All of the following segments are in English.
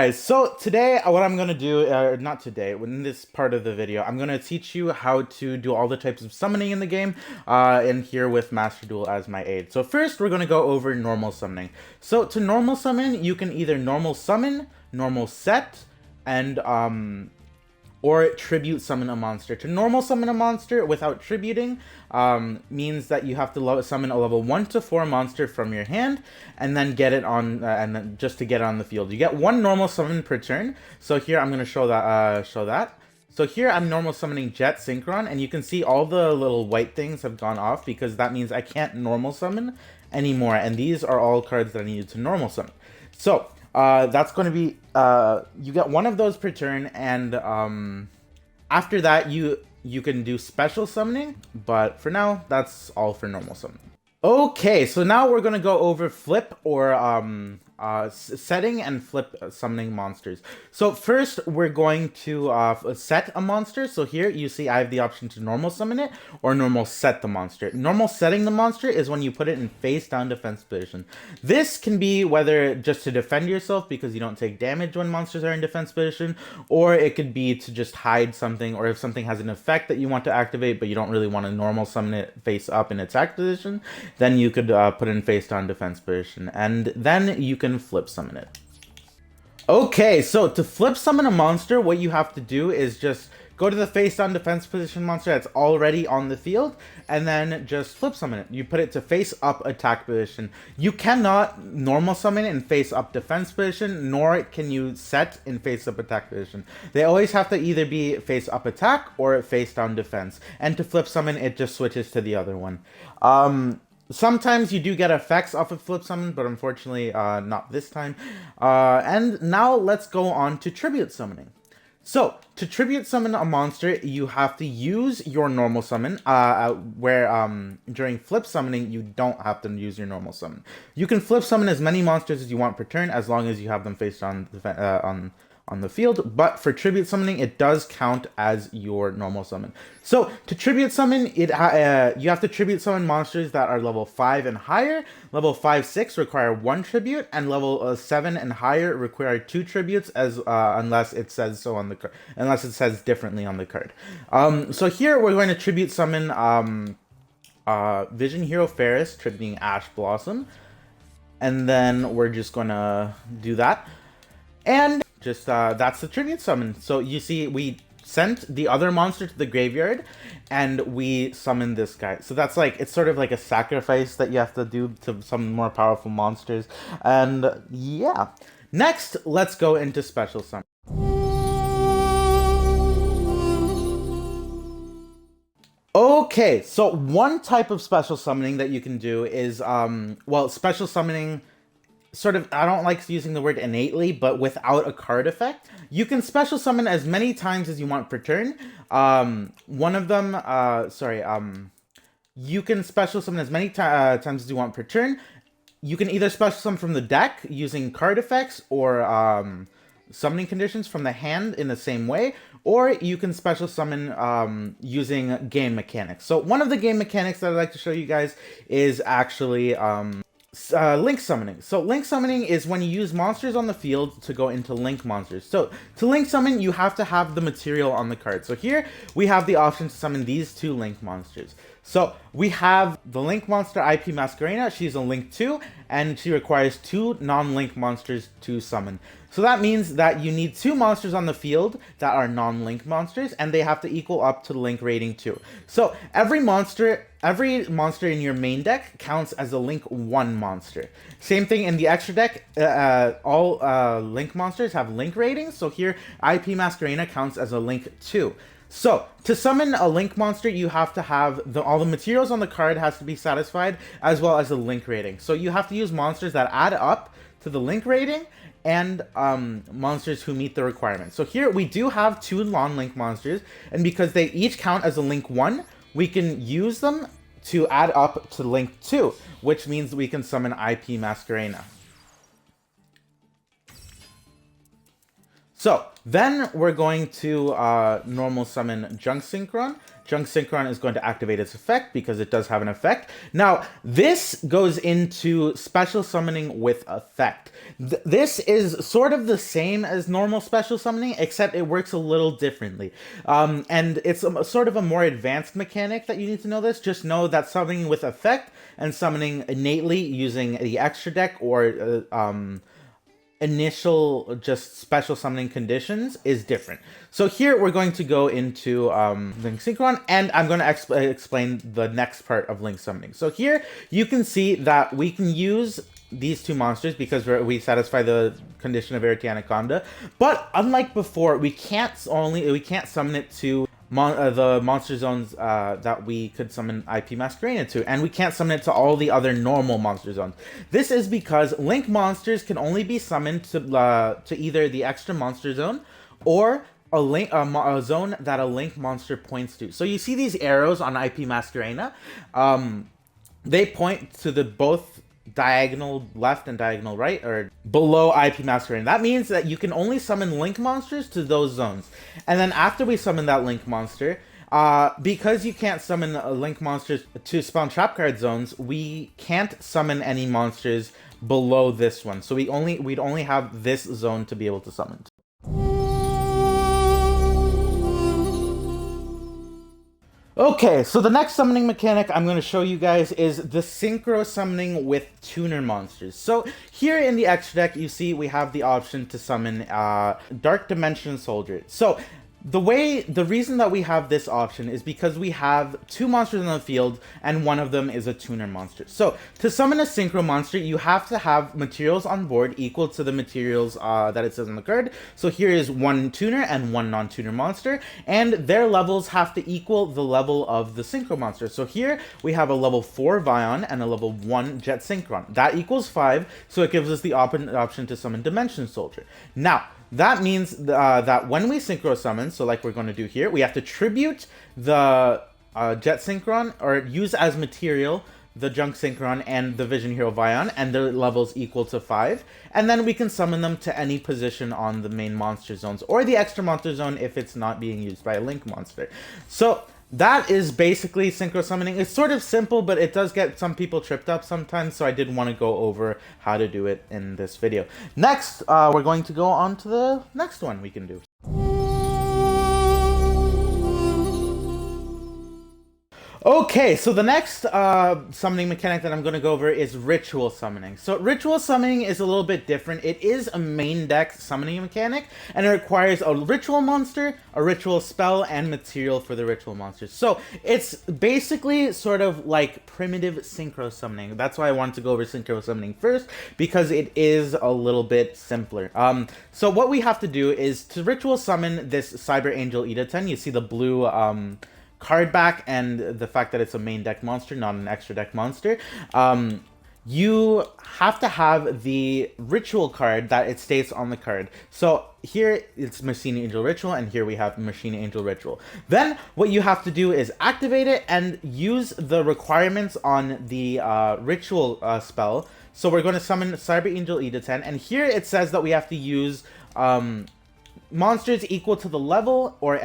guys, so today what I'm gonna do, not today, in this part of the video, I'm gonna teach you how to do all the types of summoning in the game, and here with Master Duel as my aid. So first, we're gonna go over normal summoning. So to normal summon, you can either normal summon, normal set, and or tribute summon a monster. To normal summon a monster without tributing means that you have to summon a level 1 to 4 monster from your hand and then get it on, and then just to get it on the field. You get one normal summon per turn. So here I'm going to show that. So here I'm normal summoning Jet Synchron, and you can see all the little white things have gone off because that means I can't normal summon anymore. And these are all cards that I needed to normal summon. So that's going to be, you get one of those per turn, and after that you can do special summoning, but for now, that's all for normal summoning. Okay, so now we're going to go over flip or setting and flip summoning monsters. So first, we're going to set a monster. So here you see I have the option to normal summon it or normal set the monster. Normal setting the monster is when you put it in face down defense position. This can be whether just to defend yourself because you don't take damage when monsters are in defense position, or it could be to just hide something, or if something has an effect that you want to activate but you don't really want to normal summon it face up in attack position, then you could put it in face down defense position, and then you can flip summon it. Okay, so to flip summon a monster, what you have to do is just go to the face down defense position monster that's already on the field, and then just flip summon it. You put it to face up attack position. You cannot normal summon it in face up defense position, nor can you set in face up attack position. They always have to either be face up attack or face down defense. And to flip summon, it just switches to the other one. Sometimes you do get effects off of flip summon, but unfortunately not this time. And now let's go on to tribute summoning. So, to tribute summon a monster, you have to use your normal summon, where during flip summoning, you don't have to use your normal summon. You can flip summon as many monsters as you want per turn, as long as you have them faced on the field, but for tribute summoning, it does count as your normal summon. So, to tribute summon, you have to tribute summon monsters that are level 5 and higher. Level 5, 6 require 1 tribute, and level 7 and higher require 2 tributes, unless it says so on the card, unless it says differently on the card. So here we're going to tribute summon Vision Hero Ferris, tributing Ash Blossom, and then we're just gonna do that, and just that's the tribute summon. So you see we sent the other monster to the graveyard and we summoned this guy. So that's like, it's sort of like a sacrifice that you have to do to some more powerful monsters. And yeah, next let's go into special summon. Okay, so one type of special summoning that you can do is well, special summoning, sort of, I don't like using the word innately, but without a card effect. You can special summon as many times as you want per turn. One of them, you can special summon as many times as you want per turn. You can either special summon from the deck using card effects or summoning conditions from the hand in the same way, or you can special summon using game mechanics. So one of the game mechanics that I'd like to show you guys is actually link summoning. So link summoning is when you use monsters on the field to go into link monsters. So to link summon, you have to have the material on the card. So here we have the option to summon these 2 link monsters. So we have the link monster IP Masquerena. She's a link 2, and she requires 2 non-link monsters to summon. So that means that you need 2 monsters on the field that are non-link monsters, and they have to equal up to the link rating 2. So every monster in your main deck counts as a link 1 monster. Same thing in the extra deck, all link monsters have link ratings. So here, IP Masquerena counts as a link 2. So, to summon a link monster, you have to have all the materials on the card has to be satisfied, as well as the link rating. So you have to use monsters that add up to the link rating, and monsters who meet the requirements. So here we do have 2 non-link monsters, and because they each count as a link 1, we can use them to add up to link 2, which means we can summon IP Masquerena. So then we're going to normal summon Junk Synchron. Junk Synchron is going to activate its effect because it does have an effect. Now, this goes into special summoning with effect. This is sort of the same as normal special summoning, except it works a little differently. And it's sort of a more advanced mechanic that you need to know this. Just know that summoning with effect and summoning innately using the extra deck or initial just special summoning conditions is different. So here we're going to go into Link Synchron, and I'm going to explain the next part of Link summoning. So here you can see that we can use these two monsters because we satisfy the condition of Arete Anaconda, but unlike before, we can't summon it to the monster zones that we could summon IP Masquerena to, and we can't summon it to all the other normal monster zones. This is because Link monsters can only be summoned to either the extra monster zone or a zone that a Link monster points to. So you see these arrows on IP Masquerena, they point to the both diagonal left and diagonal right, or below IP Masquerena. That means that you can only summon Link monsters to those zones. And then after we summon that Link monster, because you can't summon Link monsters to spawn trap card zones, we can't summon any monsters below this one. So we'd only have this zone to be able to summon. Okay, so the next summoning mechanic I'm going to show you guys is the synchro summoning with tuner monsters. So here in the extra deck, you see we have the option to summon Dark Dimension Soldier. So the reason that we have this option is because we have two monsters in the field and one of them is a tuner monster. So to summon a synchro monster, you have to have materials on board equal to the materials that it says on the card. So here is one tuner and one non-tuner monster, and their levels have to equal the level of the synchro monster. So here we have a level 4 Vion and a level 1 Jet Synchron. That equals 5, so it gives us the option to summon Dimension Soldier. Now, that means that when we synchro summon, so like we're going to do here, we have to tribute the Jet Synchron, or use as material the Junk Synchron and the Vision Hero Vion, and their levels equal to 5. And then we can summon them to any position on the main monster zones, or the extra monster zone if it's not being used by a Link monster. So that is basically synchro summoning. It's sort of simple, but it does get some people tripped up sometimes, so I did want to go over how to do it in this video. Next, we're going to go on to the next one we can do. Okay, so the next summoning mechanic that I'm going to go over is ritual summoning. So ritual summoning is a little bit different. It is a main deck summoning mechanic, and it requires a ritual monster, a ritual spell, and material for the ritual monsters. So it's basically sort of like primitive synchro summoning. That's why I wanted to go over synchro summoning first, because it is a little bit simpler. So what we have to do is to ritual summon this Cyber Angel Ideten. You see the blue card back and the fact that it's a main deck monster, not an extra deck monster. You have to have the ritual card that it states on the card. So here it's Machine Angel Ritual, and here we have Machine Angel Ritual. Then what you have to do is activate it and use the requirements on the ritual spell. So we're going to summon Cyber Angel Ideten, and here it says that we have to use monsters equal to the level or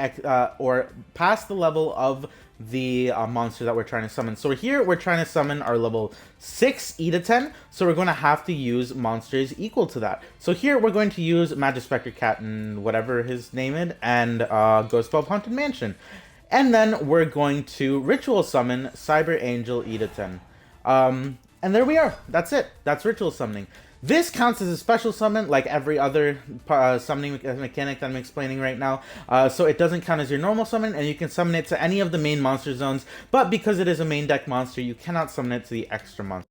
past the level of the monster that we're trying to summon. So here we're trying to summon our level 6 Ideten, so we're going to have to use monsters equal to that. So here we're going to use Magispector Cat and whatever his name is, and Ghostweb Haunted Mansion. And then we're going to ritual summon Cyber Angel Ideten. And there we are. That's it. That's ritual summoning. This counts as a special summon, like every other summoning mechanic that I'm explaining right now. So it doesn't count as your normal summon, and you can summon it to any of the main monster zones. But because it is a main deck monster, you cannot summon it to the extra monster.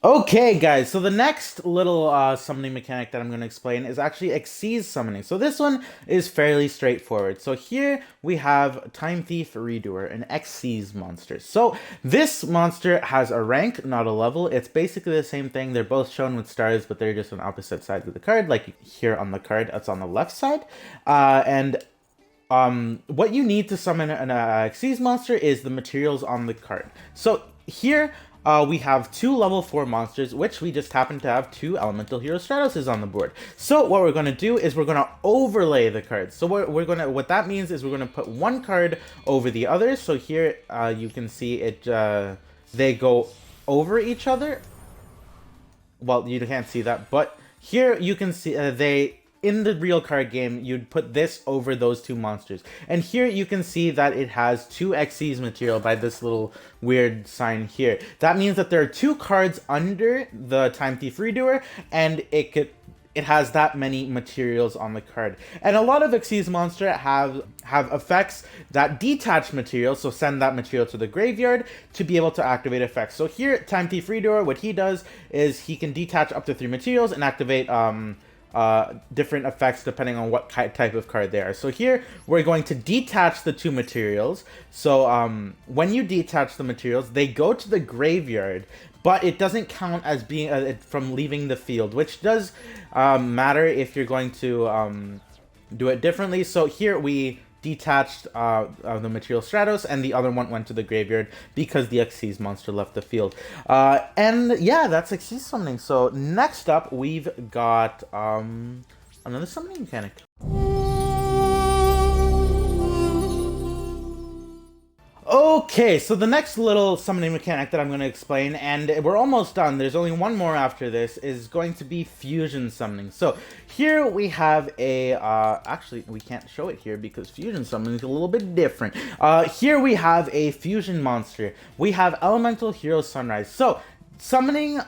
Okay, guys, so the next little summoning mechanic that I'm going to explain is actually Xyz summoning. So this one is fairly straightforward. So here we have Time Thief Redoer, an Xyz monster. So this monster has a rank, not a level. It's basically the same thing. They're both shown with stars, but they're just on opposite sides of the card, like here on the card, that's on the left side. What you need to summon an Xyz monster is the materials on the card. So here, we have 2 level 4 monsters, which we just happen to have 2 Elemental Hero Stratoses on the board. So what we're going to do is we're going to overlay the cards. So what that means is we're going to put one card over the other. So here you can see it, they go over each other. Well, you can't see that, but here you can see in the real card game, you'd put this over those 2 monsters. And here you can see that it has 2 Xyz material by this little weird sign here. That means that there are 2 cards under the Time Thief Redoer, and it has that many materials on the card. And a lot of Xyz monster have effects that detach materials, so send that material to the graveyard to be able to activate effects. So here, Time Thief Redoer, what he does is he can detach up to 3 materials and activate different effects depending on what type of card they are. So here we're going to detach the 2 materials. So when you detach the materials, they go to the graveyard, but it doesn't count as being from leaving the field, which does matter if you're going to do it differently. So here we detached the material Stratos, and the other one went to the graveyard because the Xyz monster left the field. And yeah, that's Xyz summoning. So next up, we've got another summoning mechanic. Okay, so the next little summoning mechanic that I'm going to explain, and we're almost done, there's only one more after this, is going to be fusion summoning. So here we have a, actually we can't show it here because fusion summoning is a little bit different. Here we have a fusion monster. We have Elemental Hero Sunrise. So summoning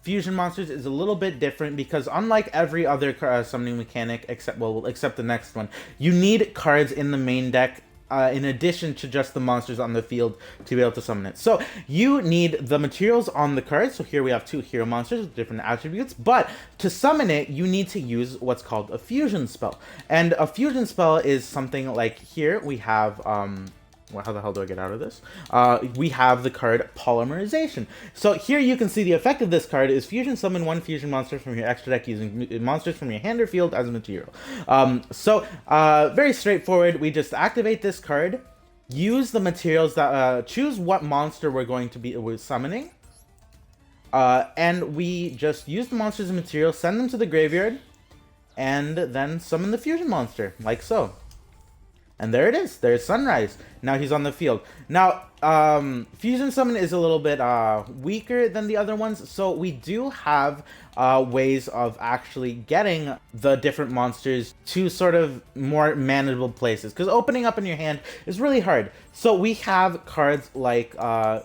fusion monsters is a little bit different because unlike every other summoning mechanic, except the next one, you need cards in the main deck in addition to just the monsters on the field to be able to summon it. So you need the materials on the card. So here we have 2 hero monsters with different attributes, but to summon it, you need to use what's called a fusion spell. And a fusion spell is something like here we have, how the hell do I get out of this? We have the card Polymerization. So here you can see the effect of this card is fusion summon 1 fusion monster from your extra deck using monsters from your hand or field as material. Very straightforward. We just activate this card, use the materials that choose what monster we're going to be summoning, and we just use the monsters and materials, send them to the graveyard, and then summon the fusion monster like so. And there it is. There's Sunrise. Now he's on the field. Now, Fusion Summon is a little bit weaker than the other ones, so we do have ways of actually getting the different monsters to sort of more manageable places, because opening up in your hand is really hard. So we have cards like, I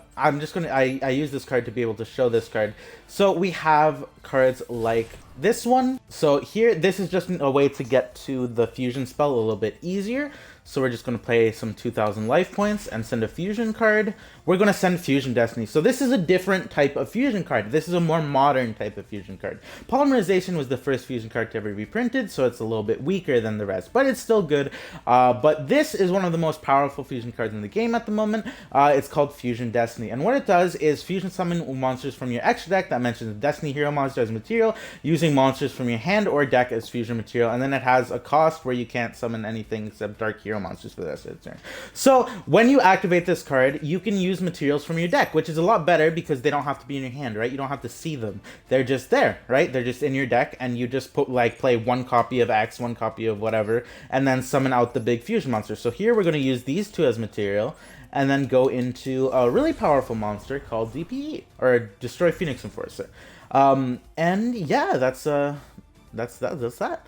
use this card to be able to show this card. So we have cards like this one. So here, this is just a way to get to the fusion spell a little bit easier. So we're just going to play some 2,000 life points and send a fusion card. We're going to send Fusion Destiny. So this is a different type of fusion card. This is a more modern type of fusion card. Polymerization was the first fusion card to ever be printed, so it's a little bit weaker than the rest, but it's still good. But this is one of the most powerful fusion cards in the game at the moment. It's called Fusion Destiny. And what it does is fusion summon monsters from your extra deck that mentions a Destiny hero monster as material, using monsters from your hand or deck as fusion material. And then it has a cost where you can't summon anything except Dark Hero monsters for the rest of its turn. So when you activate this card, you can use materials from your deck, which is a lot better because they don't have to be in your hand, right? You don't have to see them. They're just there, right? They're just in your deck, and you just put play 1 copy of X, 1 copy of whatever, and then summon out the big fusion monster. So here we're going to use these 2 as material, and then go into a really powerful monster called DPE, or Destroy Phoenix Enforcer. And yeah, that's that.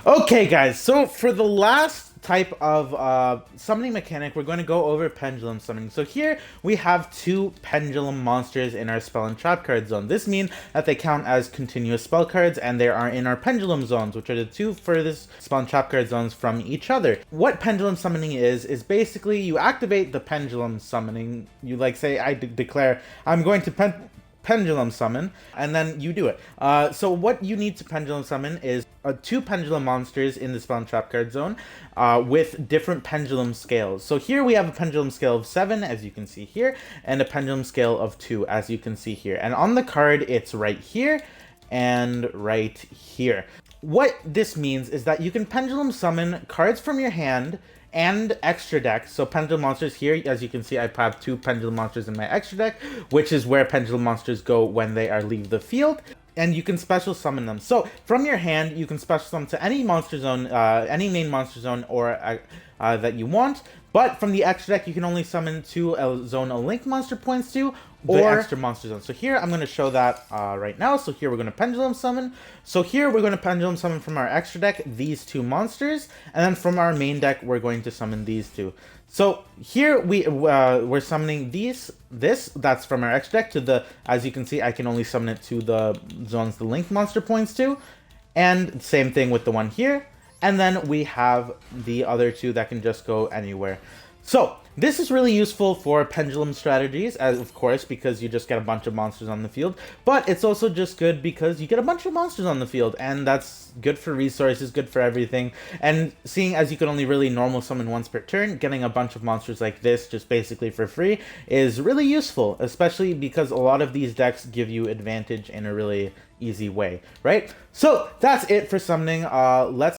Okay, guys, so for the last type of summoning mechanic, we're going to go over pendulum summoning. So here we have 2 pendulum monsters in our spell and trap card zone. This means that they count as continuous spell cards, and they are in our pendulum zones, which are the 2 furthest spell and trap card zones from each other. What pendulum summoning is basically you activate the pendulum summoning. You say, I declare I'm going to pendulum summon, and then you do it. So what you need to pendulum summon is 2 pendulum monsters in the spell and trap card zone with different pendulum scales. So here we have a pendulum scale of 7, as you can see here, and a pendulum scale of 2, as you can see here. And on the card, it's right here and right here. What this means is that you can pendulum summon cards from your hand and extra deck. So Pendulum Monsters here, as you can see, I have 2 Pendulum Monsters in my extra deck, which is where Pendulum Monsters go when they are leave the field. And you can special summon them. So from your hand, you can special summon to any monster zone, any main monster zone, or that you want. But from the extra deck, you can only summon to a zone a link monster points to, or extra monster zone. So here, I'm going to show that right now. So here, we're going to Pendulum Summon. So here, we're going to Pendulum Summon from our extra deck these 2 monsters. And then from our main deck, we're going to summon these 2. So here, we're summoning this, that's from our extra deck to the, as you can see, I can only summon it to the zones the link monster points to. And same thing with the one here. And then we have the other 2 that can just go anywhere. So this is really useful for pendulum strategies, as of course, because you just get a bunch of monsters on the field. But it's also just good because you get a bunch of monsters on the field, and that's good for resources, good for everything. And seeing as you can only really normal summon once per turn, getting a bunch of monsters like this just basically for free is really useful, especially because a lot of these decks give you advantage in a really easy way, right? So that's it for summoning. Let's